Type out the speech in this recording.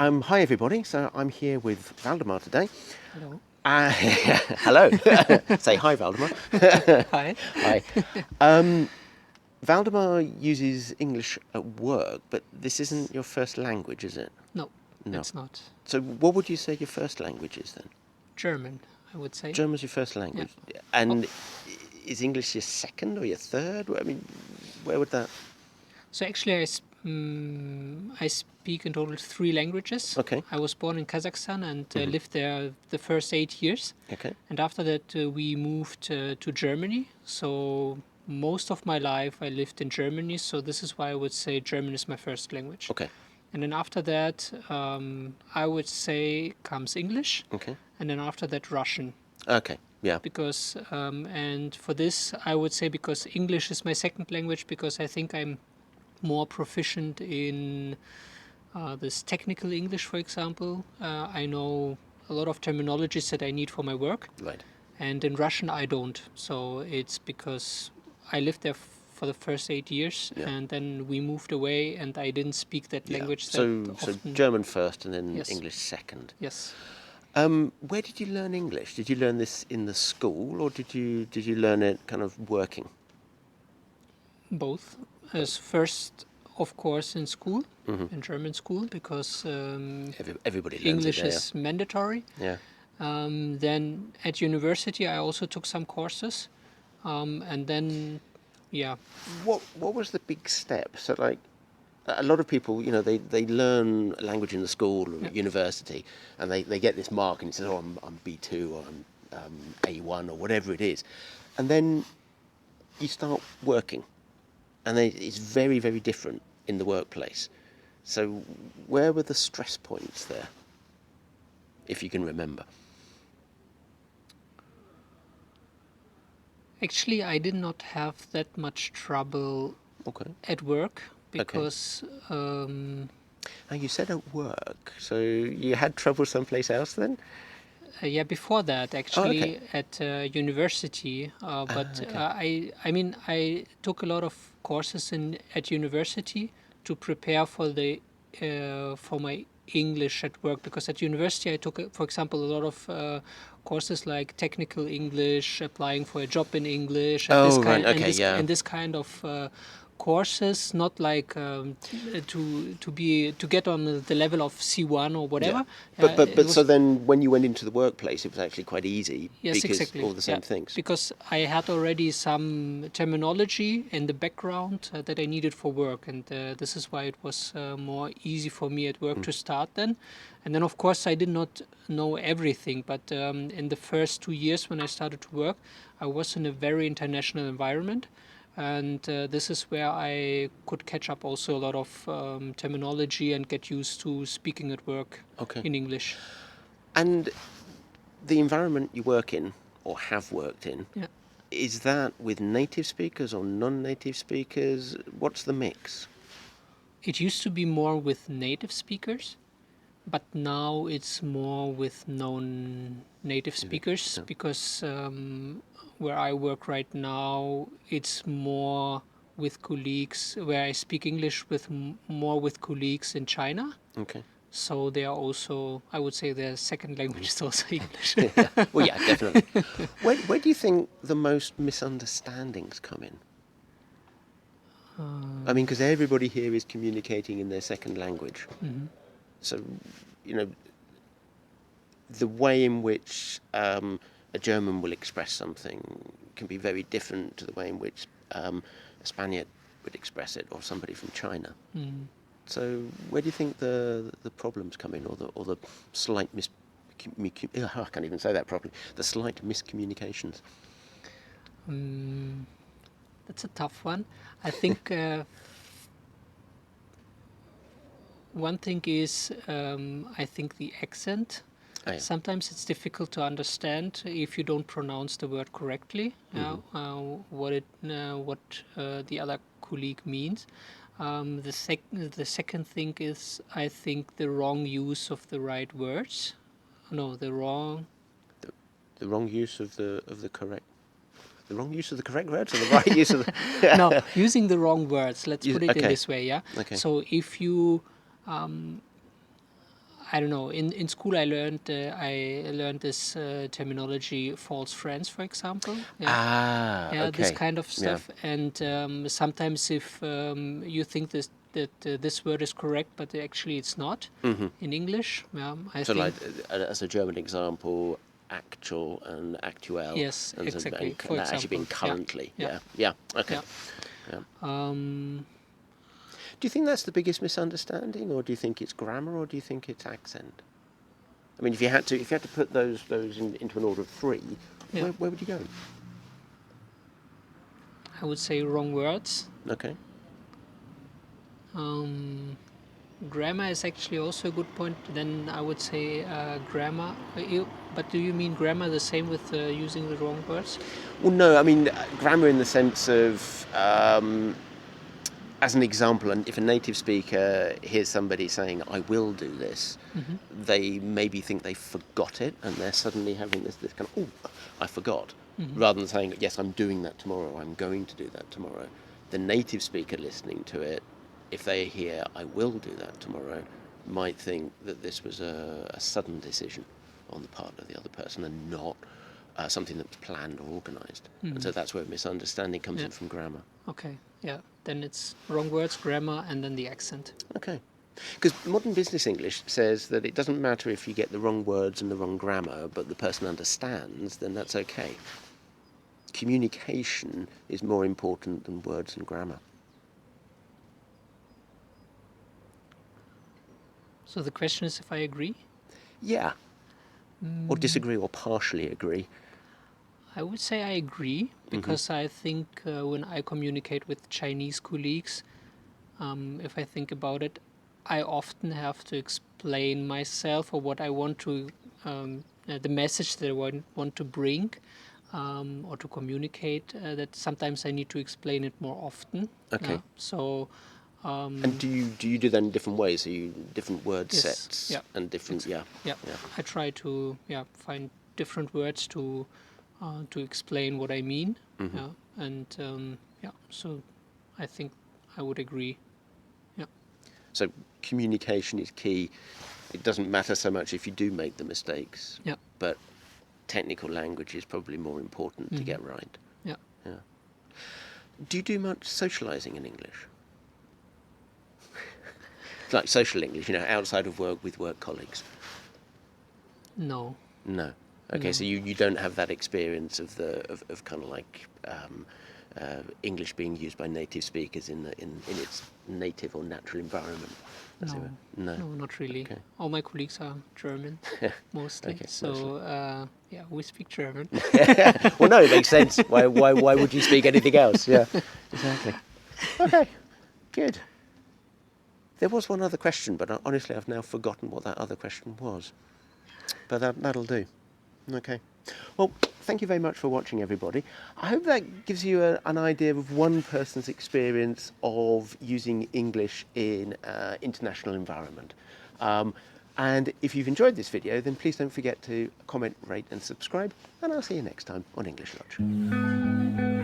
Hi everybody. So I'm here with Valdemar today. Hello. Hello. Say hi, Valdemar. Hi. Hi. Valdemar uses English at work, but this isn't your first language, is it? No, No. it's not. So what would you say your first language is then? German, I would say. German's your first Yeah. language, Oh, and is English your second or your third? I mean, where would that? so actually, I speak in total three languages. Okay. I was born in Kazakhstan and Mhm. lived there the first 8 years. Okay. And after that, we moved to Germany. So most of my life, I lived in Germany. So this is why I would say German is my first language. Okay. And then after that, I would say comes English. Okay. And then after that, Russian. Okay. Yeah. Because and for this I would say because English is my second language, because I think I'm more proficient in this technical English, for example. I know a lot of terminologies that I need for my work, Right. and in Russian I don't. So it's because I lived there for the first 8 years, Yeah. and then we moved away, and I didn't speak that Yeah. language that So often. German first and then Yes. English second. Yes. Where did you learn English? Did you learn this in the school, or did you learn it kind of working? Both. As first, of course, in school, Hmm. in German school, because Everybody learns it English there. is mandatory. Yeah. Then at university, I also took some courses, and then, yeah, What was the big step? So like a lot of people, they learn a language in the school or yeah. at university, and they get this mark and it says, oh, I'm B2 or I'm A1 or whatever it is, and then you start working, and it's very very different in the workplace. So where were the stress points there, if you can remember? Actually, I did not have that much trouble Okay. at work Okay. because Now you said at work, so you had trouble someplace else then? yeah, before that, Oh, okay. actually at university. But Okay. I mean, I took a lot of courses in at university to prepare for my English at work, because at university I took, for example, a lot of courses like technical English, applying for a job in English, and Oh, right. Okay. Yeah. this kind of courses, not like to get on the level of C1 or Yeah. whatever. But It so was. then when you went into the workplace, it was actually quite easy Yes, because exactly. all the Yeah, same things. because I had already some terminology in the background that I needed for work, and this is why it was more easy for me at work Mm. to start then. And then, of course, I did not know everything, but in the first 2 years when I started to work, I was in a very international environment. And this is where I could catch up also a lot of terminology and get used to speaking at work Okay. in English. And the environment you work in or have worked in, Yeah. is that with native speakers or non-native speakers? What's the mix? It used to be more with native speakers, but now it's more with non-native Is it? speakers, Yeah. because where I work right now, it's more with colleagues where I speak English with more with colleagues in China. Okay. So they are also, I would say, their second language is also English. Yeah. Well, yeah, definitely. Where do you think the most misunderstandings come in? I mean, because everybody here is communicating in their second language. Mhm. So, you know, the way in which a German will express something can be very different to the way in which a Spaniard would express it, or somebody from China. Mm. So, where do you think the problems come in, or the slight I can't even say that properly. The slight miscommunications. Mm, that's a tough one. I think one thing is, I think the accent. Oh, yeah. Sometimes it's difficult to understand if you don't pronounce the word correctly, what the other colleague means. The second thing is, I think, the wrong use of the right words. No, the wrong. The wrong use of the correct. The wrong use of the correct words, or the right use of No, the. using the wrong words. Let's put it in Okay. this way. Yeah. Okay. So if you, um, I don't know. In school, I learned this terminology, false friends, for example. Yeah, Ah, yeah, this okay. kind of Yeah. stuff. And sometimes, if you think this word is correct, but actually it's not in English, I So, like, think as a German example, actual and actuel, yes, and, exactly. For that actually example, being currently. yeah, Yeah. Yeah. Okay. yeah. Yeah. Um, Do you think that's the biggest misunderstanding, or do you think it's grammar, or do you think it's accent? I mean, if you had to put those into an order of three, yeah, where would you go? I would say wrong words. Okay. Um, Grammar is actually also a good point. Then I would say grammar. But do you mean grammar the same with using the wrong words? Well, no. I mean, grammar in the sense of, as an example, and if a native speaker hears somebody saying, "I will do this," Hmm. they maybe think they forgot it, and they're suddenly having this kind of, "Oh, I forgot," Hmm. rather than saying, "Yes, I'm doing that tomorrow. I'm going to do that tomorrow." The native speaker listening to it, if they hear, "I will do that tomorrow," might think that this was a sudden decision on the part of the other person and not something that was planned or organised. And Hmm. so that's where misunderstanding comes Yeah. in from grammar. Okay. Yeah. Then it's wrong words, grammar, and then the accent. Okay. Because modern business English says that it doesn't matter if you get the wrong words and the wrong grammar, but the person understands, then that's okay. Communication is more important than words and grammar. So the question is if I agree. Yeah. Or disagree or partially agree. I would say I agree because I think when I communicate with Chinese colleagues, if I think about it, I often have to explain myself or what I want to, the message that I want to bring or to communicate. That sometimes I need to explain it more often. Okay. So, And do you do that in different ways? So you different word yes, sets yeah, and different yeah. yeah. I try to find different words to explain what I mean. Yeah, and so I think I would agree. Yeah. So communication is key. It doesn't matter so much if you do make the mistakes, Yeah. but technical language is probably more important to get right. Yeah. Yeah. Do you do much socialising in English? Like social English, outside of work with work colleagues? No. No. Okay, No. so you don't have that experience of of kind of like English being used by native speakers in its native or natural environment. as it No. were? No. No, not really. Okay. All my colleagues are German, mostly. Okay, So yeah, we speak German. Well, no, it makes sense. Why would you speak anything else? Yeah, exactly. Okay, good. There was one other question, but honestly, I've now forgotten what that other question was. But that'll do. Okay. Well, thank you very much for watching, everybody. I hope that gives you an idea of one person's experience of using English in international environment. And if you've enjoyed this video, then please don't forget to comment, rate and subscribe. And I'll see you next time on English Lodge.